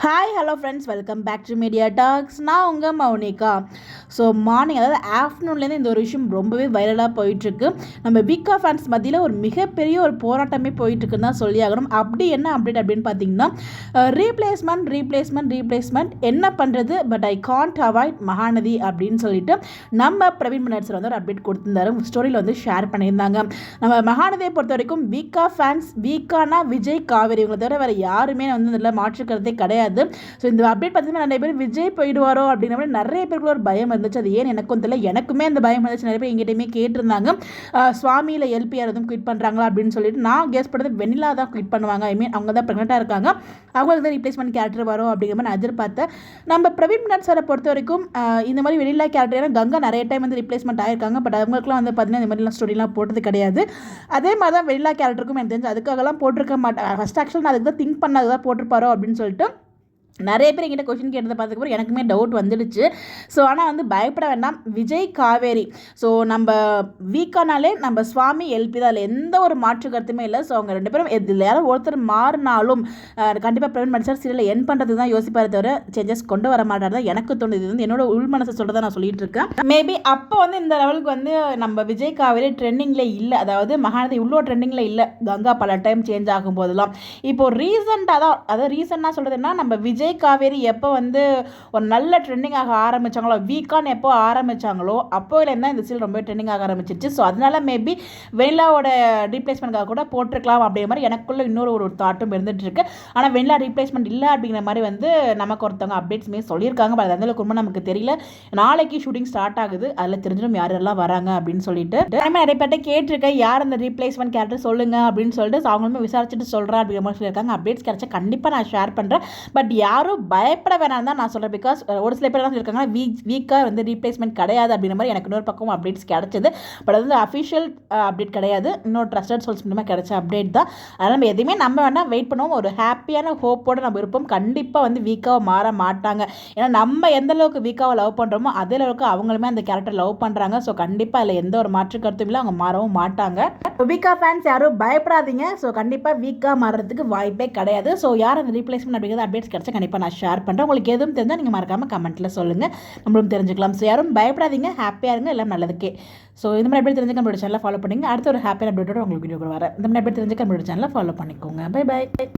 Hi hello friends, welcome back to media talks. நான் உங்கள் Mounika. So morning, அதாவது ஆஃப்டர்நூன்லேருந்து இந்த ஒரு விஷயம் ரொம்பவே வைரலாக போயிட்டுருக்கு. நம்ம விகா ஃபேன்ஸ் மத்தியில் ஒரு மிகப்பெரிய ஒரு போராட்டமே போயிட்டுருக்குன்னு தான் சொல்லி ஆகணும். அப்படி என்ன அப்டேட் அப்படின்னு பார்த்தீங்கன்னா, ரீப்ளேஸ்மெண்ட் என்ன பண்ணுறது, but I can't avoid Mahanadi அப்படின்னு சொல்லிட்டு நம்ம பிரவீன் மன்னர் சார் வந்து ஒரு அப்டேட் கொடுத்துருந்தாரு. ஸ்டோரியில் வந்து ஷேர் பண்ணியிருந்தாங்க. நம்ம மகாநதியை பொறுத்த வரைக்கும் விகா ஃபேன்ஸ், விகானா விஜய் காவேரி இவங்களை தவிர வேறு யாருமே வந்து இதில் மாற்றுக்கிறதே கிடையாது. ஸோ இந்த அப்டேட் பார்த்தீங்கன்னா நிறைய பேர் விஜய் போயிடுவாரோ அப்படிங்கிற மாதிரி நிறைய பேருக்கு ஒரு பயம் இருந்துச்சு. அது ஏன் எனக்கும் தெரியல, எனக்குமே அந்த பயம் இருந்துச்சு. நிறைய பேர் எங்கிட்டயுமே கேட்டிருந்தாங்க, சுவாமியில் எல்பிஆர் எதுவும் குவிட் பண்ணுறாங்களா அப்படின்னு சொல்லிட்டு. நான் கெஸ் பண்ணது வெண்ணிலா தான் குவிட் பண்ணுவாங்க. ஐ மீன் அவங்க தான் ப்ரெக்னெண்ட்டாக இருக்காங்க, அவங்களுக்கு தான் ரீப்ளேஸ்மெண்ட் கேரக்டர் வரும் அப்படிங்கிற மாதிரி நான் எதிர்பார்த்தேன். நம்ம பிரவீன் மன்னர் சாரை பொறுத்த வரைக்கும் இந்த மாதிரி வெண்ணிலா கேரக்டர், ஏன்னா கங்கா நிறைய டைம் வந்து ரீப்ளேஸ்மெண்ட் ஆயிருக்காங்க, பட் அவங்களுக்குலாம் வந்து பார்த்தீங்கன்னா இந்த மாதிரிலாம் ஸ்டோரிலாம் போட்டது கிடையாது. அதே மாதிரி தான் வெண்ணிலா கேரக்டருக்கும் எனக்கு தெரிஞ்சு அதுக்காகலாம் போட்டிருக்க மாட்டேன். ஃபஸ்ட் ஆக்சுவலாக நான் அதுக்கு தான் திங்க் பண்ண அதுதான் போட்டிருப்பாரோ அப்படின்னு சொல்லிட்டு நிறைய பேர் எங்கிட்ட கொஷின் கேட்டதை பார்த்துக்கப்புறம் எனக்குமே டவுட் வந்துடுச்சு. ஸோ ஆனால் வந்து பயப்பட வேண்டாம், விஜய் காவேரி. ஸோ நம்ம வீக்கானாலே நம்ம சுவாமி எல்பி தான், அதில் எந்த ஒரு மாற்று கருத்துமே இல்லை. ஸோ அவங்க ரெண்டு பேரும் இதில் யாரும் ஒருத்தர் மாறினாலும் கண்டிப்பாக பிரவீன் மன்னர் சார் சீரியலில் என் பண்ணுறது தான் யோசிப்பார் தவிர சேஞ்சஸ் கொண்டு வர மாட்டார் தான் எனக்கு தோணுது. இது வந்து என்னோட உள் மனசை சொல்கிறத நான் சொல்லிட்டு இருக்கேன். மேபி அப்போ வந்து இந்த லெவலுக்கு வந்து நம்ம விஜய் காவேரி ட்ரெண்டிங்கில் இல்லை, அதாவது மகாநதி இவ்வளோ ட்ரெண்டிங்கில் இல்லை. கங்கா பல டைம் சேஞ்ச் ஆகும் போதெல்லாம் இப்போ ரீசெண்டாக தான், அதாவது ரீசெண்டாக சொல்கிறதுனா நம்ம விஜய் காவேரி எப்போ வந்து ஒரு நல்ல ட்ரெண்டிங் ஆக ஆரம்பித்தாங்களோ, வீக்கான்னு எப்போ ஆரம்பித்தாங்களோ அப்போலேருந்து தான் இந்த சீரியல் ரொம்ப ட்ரெண்டிங் ஆக ஆரம்பிச்சிருச்சு. ஸோ அதனால மேபி வெண்ணிலாவோட ரீப்ளேஸ்மெண்ட்காக கூட போட்டிருக்கலாம் அப்படிங்கிற மாதிரி எனக்குள்ள இன்னொரு தாட்டும் இருந்துட்டு இருக்கு. ஆனால் வெண்ணிலா ரீப்ளேஸ்மெண்ட் இல்லை அப்படிங்கிற மாதிரி வந்து நமக்கு ஒருத்தவங்க அப்டேட்ஸ்மே சொல்லியிருக்காங்க. பட் அந்த அளவுக்கு ரொம்ப நமக்கு தெரியல. நாளைக்கு ஷூட்டிங் ஸ்டார்ட் ஆகுது, அதில் தெரிஞ்சிடும் யாரெல்லாம் வராங்க அப்படின்னு சொல்லிட்டு. நிறைய பேர்ட்ட கேட்டிருக்கேன், யார் அந்த ரீப்ளேஸ்மெண்ட் கேரக்டர் சொல்லுங்க அப்படின்னு சொல்லிட்டு. அவங்களுமே விசாரிச்சுட்டு சொல்கிறேன் அப்படிங்கிற மாதிரி சொல்லியிருக்காங்க. அப்டேட்ஸ் கிடைச்சா கண்டிப்பாக நான் ஷேர் பண்ணுறேன். பட் யாரும் பயப்பட வேணாம் தான் நான் சொல்கிறேன். பிகாஸ் ஒரு சில பேர் தான் சொல்லியிருக்காங்க வீக்காக வந்து ரீப்ளேஸ்மெண்ட் கிடையாது அப்படிங்கிற மாதிரி. எனக்கு இன்னொரு பக்கம் அப்டேட்ஸ் கிடைச்சது, பட் அது வந்து அஃபிஷியல் அப்டேட் கிடையாது, இன்னொரு ட்ரஸ்டட் சோர்ஸ் மூலமாக கிடைச்ச அப்டேட் தான். அதனால் நம்ம எதுவுமே நம்ப வேண்டாம், வெயிட் பண்ணுவோம். ஒரு ஹாப்பியான ஹோப்போடு நம்ம இருப்போம். கண்டிப்பாக வந்து வீக்காக மாற மாட்டாங்க. ஏன்னா நம்ம எந்த அளவுக்கு வீக்காக லவ் பண்ணுறோமோ அதே அளவுக்கு அவங்களுமே அந்த கேரக்டர் லவ் பண்ணுறாங்க. ஸோ கண்டிப்பாக அதில் எந்த ஒரு மாற்று கருத்தும் இல்லை, அவங்க மாறவும் மாட்டாங்க. வீக்கா ஃபேன்ஸ் யாரும் பயப்படாதீங்க. ஸோ கண்டிப்பாக வீக்காக மாறுறதுக்கு வாய்ப்பே கிடையாது. ஸோ யார் அந்த ரீப்ளேஸ்மெண்ட் அப்படிங்கிறது அப்டேட்ஸ் கிடைச்சா கண்டிப்பாக நான் ஷேர் பண்ணுறேன். உங்களுக்கு எதுவும் தெரிஞ்சால் நீங்கள் மறக்காமல் கமெண்ட்டில் சொல்லுங்கள், நம்மளும் தெரிஞ்சுக்கலாம். ஸோ யாரும் பயப்படாதீங்க, ஹாப்பியாக இருங்க, எல்லாம் நல்லதுக்கே. ஸோ இந்த மாதிரி அப்டேட் தெரிஞ்சுக்க நம்மளோட சேனலை ஃபாலோ பண்ணுங்க. அடுத்த ஒரு ஹாப்பியான அப்டேட்டோட உங்களுக்கு வீடியோ வரேன். இந்த மாதிரி அப்டேட் தெரிஞ்சுக்க நம்மளோட சேனலை ஃபாலோ பண்ணிக்கோங்க. Bye by.